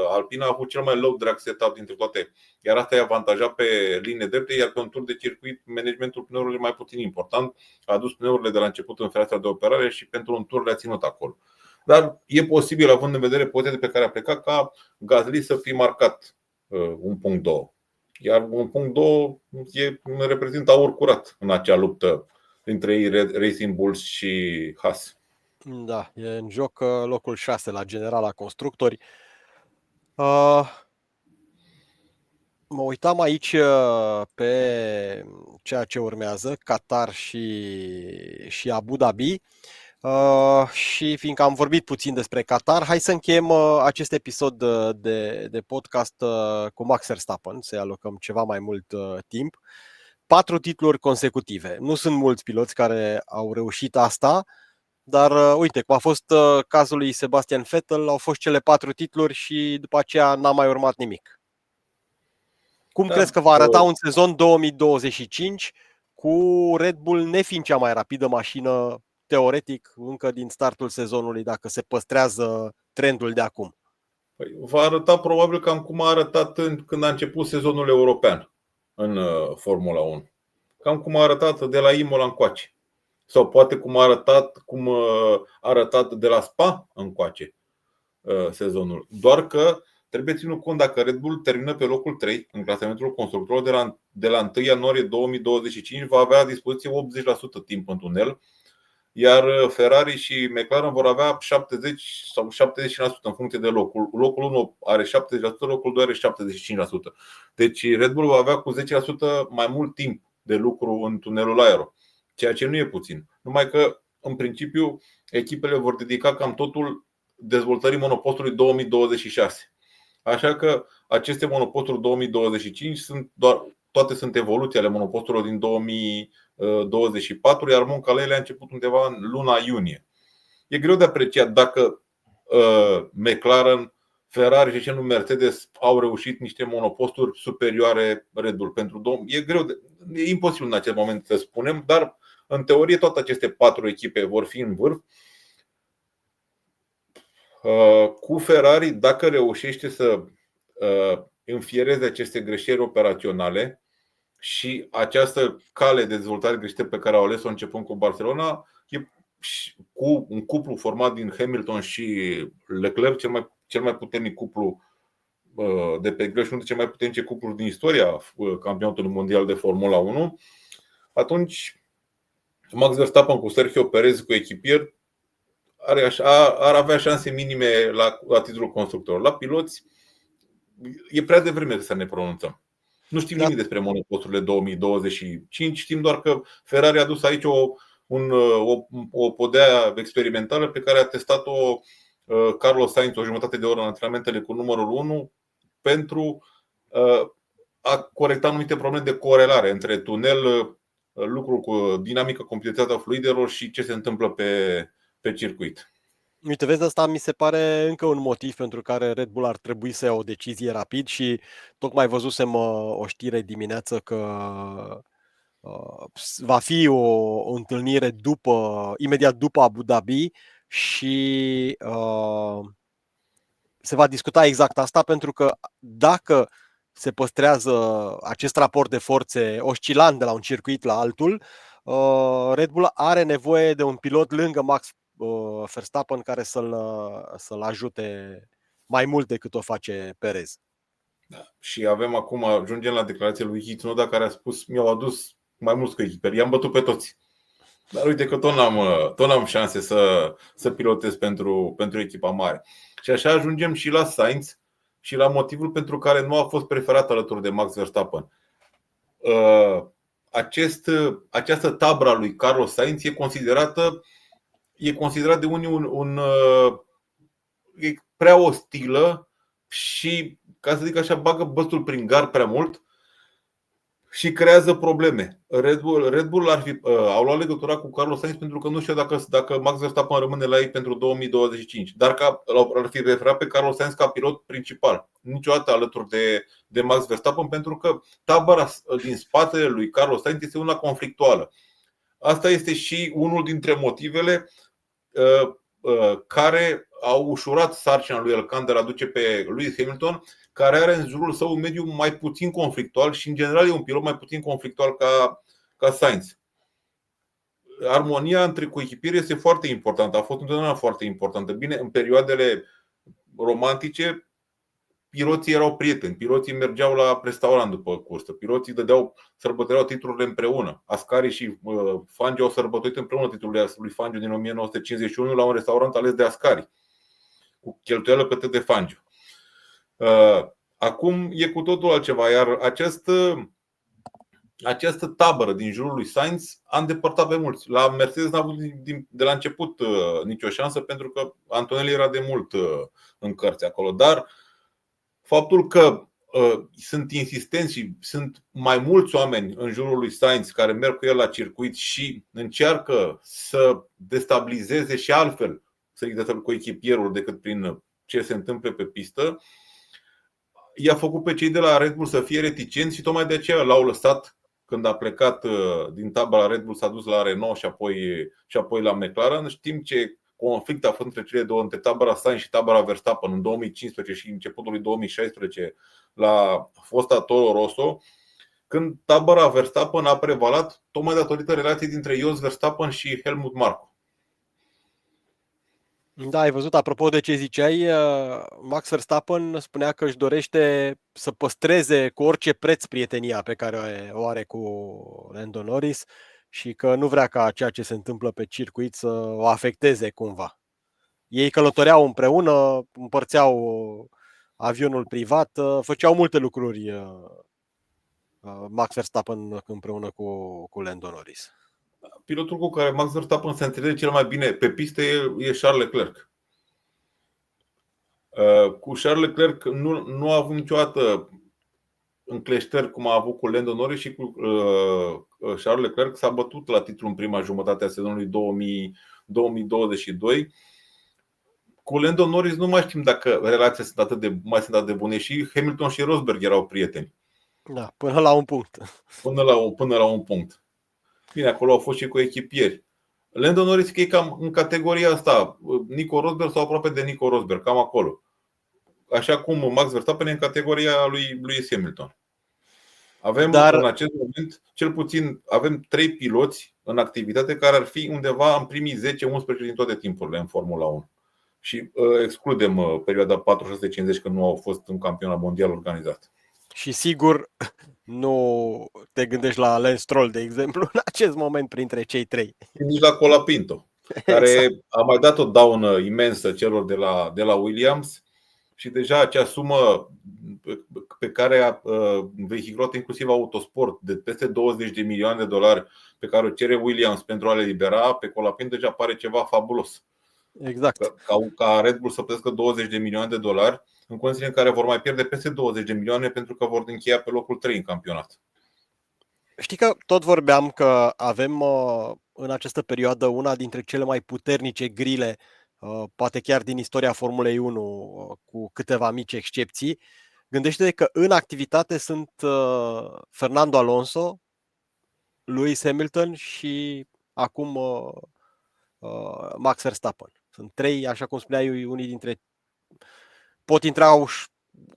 Alpine a avut cel mai low drag setup dintre toate, iar asta i-a avantajat pe linie drepte, iar pe un tur de circuit managementul pneurilor e mai puțin important. A adus pneurile de la început în fereastra de operare și pentru un tur le-a ținut acolo. Dar e posibil, având în vedere poziția pe care a plecat, ca Gasly să fie marcat un punct 2. Iar un punct 2 reprezintă aur curat în acea luptă dintre ei, Racing Bulls și Haas. Da, e în joc locul 6 la generala constructori. Mă uitam aici pe ceea ce urmează, Qatar și Abu Dhabi. Și fiindcă am vorbit puțin despre Qatar, hai să încheiem acest episod de podcast cu Max Verstappen, să-i alocăm ceva mai mult timp. 4 titluri consecutive. Nu sunt mulți piloți care au reușit asta, dar uite, cum a fost cazul lui Sebastian Vettel, au fost cele 4 titluri și după aceea n-a mai urmat nimic. Cum crezi că va arăta un sezon 2025 cu Red Bull nefiind cea mai rapidă mașină, teoretic, încă din startul sezonului, dacă se păstrează trendul de acum? Va arăta probabil cam cum a arătat când a început sezonul european în Formula 1. Cam cum a arătat de la Imola încoace. Sau poate cum a arătat de la Spa încoace sezonul. Doar că trebuie ținut cont, dacă Red Bull termină pe locul 3 în clasamentul constructorilor, de la 1 ianuarie 2025 va avea la dispoziție 80% timp în tunel, iar Ferrari și McLaren vor avea 70 sau 70% în funcție de locul. Locul 1 are 70%, locul 2 are 75%. Deci Red Bull va avea cu 10% mai mult timp de lucru în tunelul aero, ceea ce nu e puțin. Numai că, în principiu, echipele vor dedica cam totul dezvoltării monopostului 2026. Așa că aceste monoposturi 2025 sunt doar toate sunt evoluții ale monoposturilor din 2024, iar munca lui a început undeva în luna iunie. E greu de apreciat dacă McLaren, Ferrari și ce nu Mercedes au reușit niște monoposturi superioare Red Bull. E imposibil în acest moment să spunem, dar în teorie toate aceste 4 echipe vor fi în vârf. Cu Ferrari, dacă reușește să înfiereze aceste greșeli operaționale și această cale de dezvoltare greșită pe care au ales-o începând cu Barcelona, cu un cuplu format din Hamilton și Leclerc, cel mai puternic cuplu de pe greu și unul dintre cele mai puternice cupluri din istoria campionatului mondial de Formula 1, atunci Max Verstappen cu Sergio Perez cu echipier ar avea șanse minime la titlul constructor. La piloți e prea devreme să ne pronunțăm. Nu știm nimic despre monoposturile 2025, știm doar că Ferrari a dus aici o podea experimentală pe care a testat-o Carlos Sainz o jumătate de oră în antrenamentele cu numărul 1 pentru a corecta anumite probleme de corelare între tunel, lucru cu dinamică, complexitatea fluidelor și ce se întâmplă pe circuit. Uite, vezi, asta mi se pare încă un motiv pentru care Red Bull ar trebui să ia o decizie rapid și tocmai văzusem o știre dimineață că va fi o întâlnire imediat după Abu Dhabi și se va discuta exact asta, pentru că dacă se păstrează acest raport de forțe oscilant de la un circuit la altul, Red Bull are nevoie de un pilot lângă Max Verstappen care să-l ajute mai mult decât o face Perez. Da. Și ajungem la declarația lui Yuki Tsunoda, care a spus: mi-au adus mai mulți coechiperi, i-am bătut pe toți. Dar uite că tot n-am șanse să pilotez pentru echipa mare. Și așa ajungem și la Sainz și la motivul pentru care nu a fost preferat alături de Max Verstappen. Această tabără a lui Carlos Sainz e considerat de unii e prea ostilă și, ca să zic așa, bagă băstul prin gar prea mult și creează probleme. Red Bull au luat legătura cu Carlos Sainz pentru că nu știu dacă Max Verstappen rămâne la ei pentru 2025, dar ar fi preferat pe Carlos Sainz ca pilot principal, niciodată alături de Max Verstappen, pentru că tabăra din spatele lui Carlos Sainz este una conflictuală. Asta este și unul dintre motivele care au ușurat sarcina lui Elkan de a aduce pe Lewis Hamilton, care are în jurul său un mediu mai puțin conflictual și în general e un pilot mai puțin conflictual ca Sainz. Armonia între coechipieri este foarte importantă, a fost întotdeauna foarte importantă. Bine, în perioadele romantice piloții erau prieteni, piloții mergeau la restaurant după cursă, piloții sărbătoreau titlurile împreună. Ascari și Fangio au sărbătorit împreună titlurile lui Fangio din 1951 la un restaurant ales de Ascari, cu cheltuială plătită de Fangio. Acum e cu totul altceva, iar această tabără din jurul lui Sainz a îndepărtat pe mulți. La Mercedes n-a avut de la început nicio șansă, pentru că Antonelli era de mult în cărți acolo. Dar faptul că sunt insistenți și sunt mai mulți oameni în jurul lui Sainz care merg cu el la circuit și încearcă să destabilizeze și altfel, să zic, cu echipierul decât prin ce se întâmplă pe pistă, i-a făcut pe cei de la Red Bull să fie reticenți și tocmai de aceea l-au lăsat. Când a plecat din tabăra Red Bull, s-a dus la Renault și apoi la McLaren. Știm ce conflict a fost între cele două, între tabăra Sainz și tabăra Verstappen în 2015 și începutul lui 2016 la fosta Toro Rosso, când tabăra Verstappen a prevalat tocmai datorită relației dintre Jos Verstappen și Helmut Marko. Da, ai văzut, apropo de ce ziceai, Max Verstappen spunea că își dorește să păstreze cu orice preț prietenia pe care o are cu Lando Norris și că nu vrea ca ceea ce se întâmplă pe circuit să o afecteze cumva. Ei călătoreau împreună, împărțeau avionul privat, făceau multe lucruri Max Verstappen împreună cu Lando Norris. Pilotul cu care Max Verstappen se înțelege cel mai bine pe pistă e Charles Leclerc. Cu Charles Leclerc nu a avut niciodată încleștări cum a avut cu Lando Norris și cu Charles Leclerc, s-a bătut la titlu în prima jumătate a sezonului 2022. Cu Lando Norris nu mai știm dacă relațiile mai sunt atât de bune. Și Hamilton și Rosberg erau prieteni. Da, până la un punct. Până la un punct. Bine, acolo au fost și cu echipieri. Lando Norris că e cam în categoria asta, Nico Rosberg sau aproape de Nico Rosberg, cam acolo. Așa cum Max Verstappen e în categoria lui Lewis Hamilton. Avem în acest moment, cel puțin, avem 3 piloți în activitate care ar fi undeva în primii 10-11 din toate timpurile în Formula 1. Și excludem perioada 450 când nu au fost un campionat mondial organizat. Și sigur nu te gândești la Lance Stroll, de exemplu, în acest moment printre cei 3. Nici la Colapinto, care a mai dat o daună imensă celor de la Williams. Și deja acea sumă pe care a vehiculat inclusiv Autosport de peste 20 de milioane de dolari pe care o cere Williams pentru a le libera, pe Colapinto deja pare ceva fabulos. Exact. Ca Red Bull să plătească 20 de milioane de dolari în condițiile în care vor mai pierde peste 20 de milioane pentru că vor încheia pe locul 3 în campionat. Știi că tot vorbeam că avem în această perioadă una dintre cele mai puternice grile, poate chiar din istoria Formulei 1, cu câteva mici excepții. Gândește-te că în activitate sunt Fernando Alonso, Lewis Hamilton și acum Max Verstappen. Sunt 3, așa cum spuneai, unii dintre... pot intra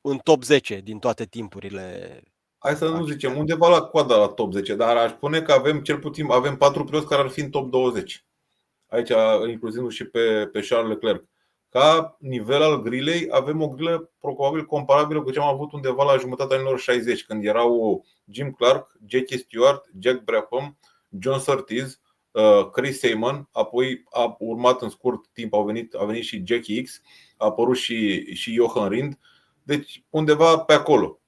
în top 10 din toate timpurile. Hai să nu zicem undeva la coada la top 10, dar aș spune că avem cel puțin 4 piloți care ar fi în top 20. Aici incluzindu-și și pe Charles Leclerc. Ca nivel al grilei avem o grilă probabil comparabilă cu ce am avut undeva la jumătatea anilor 60, când erau Jim Clark, Jackie Stewart, Jack Brabham, John Surtees, Chris Amon, apoi a urmat în scurt timp, a venit și Jackie X, a apărut și Jochen Rindt. Deci undeva pe acolo.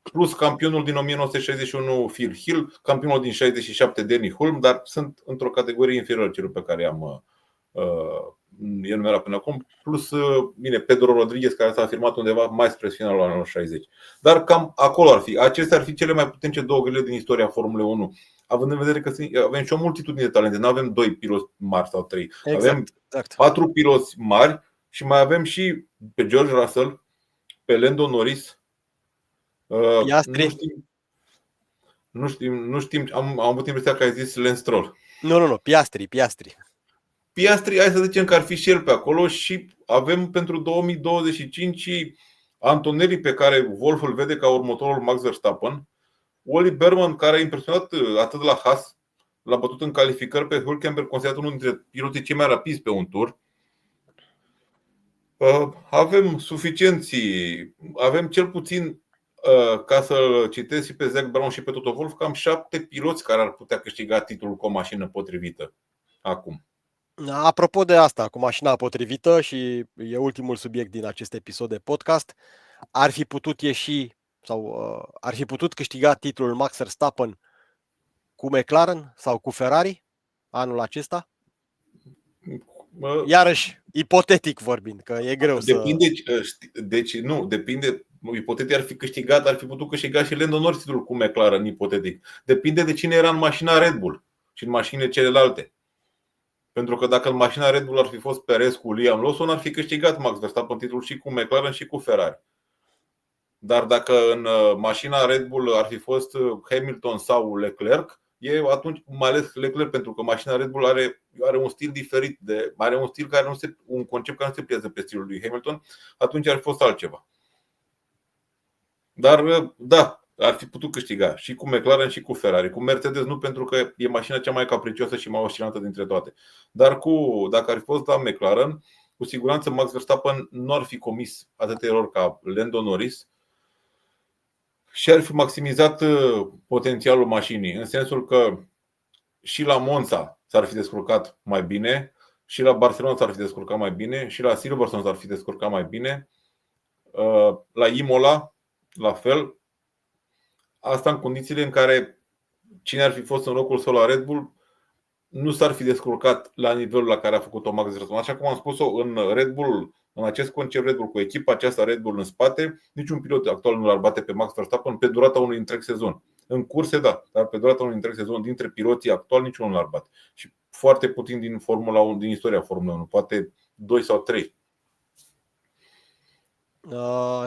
Plus campionul din 1961 Phil Hill, campionul din 67 Denny Hulme, dar sunt într-o categorie inferioară celor pe care am enumerat până acum. Plus, bine, Pedro Rodriguez, care s-a afirmat undeva mai spre finalul anilor 60. Dar cam acolo ar fi. Acestea ar fi cele mai puternice 2 grile din istoria Formulei 1. Având în vedere că avem și o multitudine de talente. Nu avem 2 piloți mari sau 3. Avem 4 piloți mari și mai avem și pe George Russell, pe Lando Norris. Nu știm, am avut impresia că ai zis Lance Stroll. Nu, Piastri. Piastri, hai să zicem că ar fi și el pe acolo. Și avem pentru 2025 Antonelli, pe care Wolf îl vede ca următorul Max Verstappen, Ollie Berman, care a impresionat atât la Haas, l-a bătut în calificări pe Hülkenberg, considerat unul dintre piloții cei mai rapizi pe un tur. Avem suficienții, avem cel puțin, ca să citesc și pe Zach Brown și pe Toto Wolff, cam 7 piloți care ar putea câștiga titlul cu o mașină potrivită acum. Apropo de asta, cu mașina potrivită, și e ultimul subiect din acest episod de podcast, ar fi putut ieși sau ar fi putut câștiga titlul Max Verstappen cu McLaren sau cu Ferrari anul acesta? Iarăși, ipotetic vorbind, că e greu depinde, deci nu, depinde. Ipotetic ar fi câștigat, ar fi putut câștiga și Lando Norris titlul cu McLaren, ipotetic. Depinde de cine era în mașina Red Bull și în mașinile celelalte. Pentru că dacă în mașina Red Bull ar fi fost Perez cu Liam Lawson, ar fi câștigat Max Verstappen titlul și cu McLaren și cu Ferrari. Dar dacă în mașina Red Bull ar fi fost Hamilton sau Leclerc, atunci, mai ales Leclerc, pentru că mașina Red Bull are un stil diferit, are un stil care un concept care nu se pliază pe stilul lui Hamilton, atunci ar fi fost altceva. Dar da, ar fi putut câștiga și cu McLaren și cu Ferrari. Cu Mercedes nu, pentru că e mașina cea mai capricioasă și mai oscilantă dintre toate. Dar dacă ar fi fost la McLaren, cu siguranță Max Verstappen nu ar fi comis atâtea erori ca Lando Norris și ar fi maximizat potențialul mașinii, în sensul că și la Monza s-ar fi descurcat mai bine, și la Barcelona s-ar fi descurcat mai bine, și la Silverstone s-ar fi descurcat mai bine, la Imola la fel. Asta în condițiile în care cine ar fi fost în locul său la Red Bull nu s-ar fi descurcat la nivelul la care a făcut-o Max Verstappen. Așa cum am spus-o, în Red Bull, în acest concept Red Bull, cu echipa aceasta Red Bull în spate, niciun pilot actual nu l-ar bate pe Max Verstappen pe durata unui întreg sezon. În curse, da, dar pe durata unui întreg sezon, dintre piloții actuali, niciunul nu l-ar bate. Și foarte puțin din Formula 1, din istoria Formula 1, poate 2 sau 3.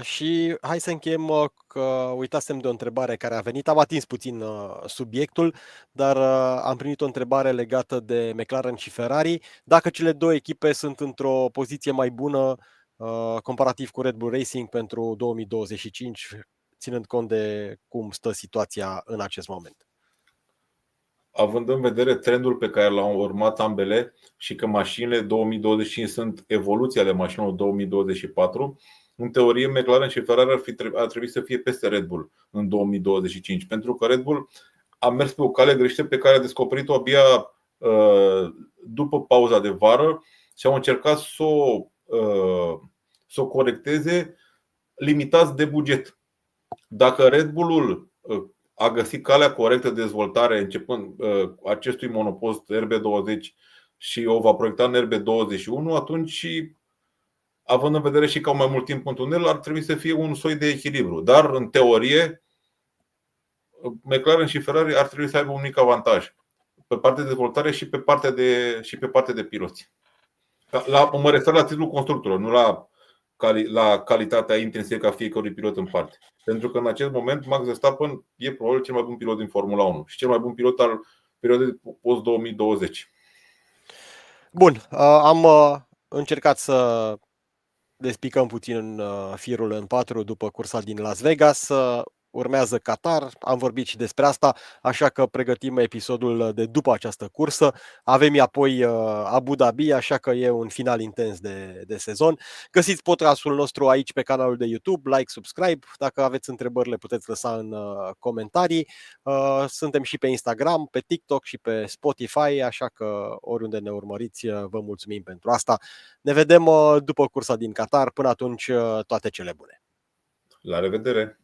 Și hai să încheiem că uitasem de o întrebare care a venit. Am atins puțin subiectul, dar am primit o întrebare legată de McLaren și Ferrari. Dacă cele două echipe sunt într-o poziție mai bună comparativ cu Red Bull Racing pentru 2025, ținând cont de cum stă situația în acest moment. Având în vedere trendul pe care l-au urmat ambele și că mașinile 2025 sunt evoluția de mașinilor 2024, în teorie McLaren și Ferrari ar trebui să fie peste Red Bull în 2025, pentru că Red Bull a mers pe o cale greșită pe care a descoperit-o abia după pauza de vară și au încercat să o corecteze limitați de buget. Dacă Red Bull-ul a găsit calea corectă de dezvoltare începând acestui monopost RB20 și o va proiecta în RB21, atunci, având în vedere și că au mai mult timp în tunel, ar trebui să fie un soi de echilibru. Dar, în teorie, McLaren și Ferrari ar trebui să aibă un mic avantaj pe partea de dezvoltare și pe partea de piloți. Mă refer la titlul constructorilor, nu la calitatea intrinsecă a fiecărui pilot în parte. Pentru că în acest moment Max Verstappen e probabil cel mai bun pilot din Formula 1 și cel mai bun pilot al perioadei post-2020. Bun, am încercat să despicăm puțin firul în patru după cursa din Las Vegas. Urmează Qatar, am vorbit și despre asta, așa că pregătim episodul de după această cursă. Avem apoi Abu Dhabi, așa că e un final intens de sezon. Găsiți podcastul nostru aici pe canalul de YouTube, like, subscribe. Dacă aveți întrebări, le puteți lăsa în comentarii. Suntem și pe Instagram, pe TikTok și pe Spotify, așa că oriunde ne urmăriți, vă mulțumim pentru asta. Ne vedem după cursa din Qatar. Până atunci, toate cele bune. La revedere!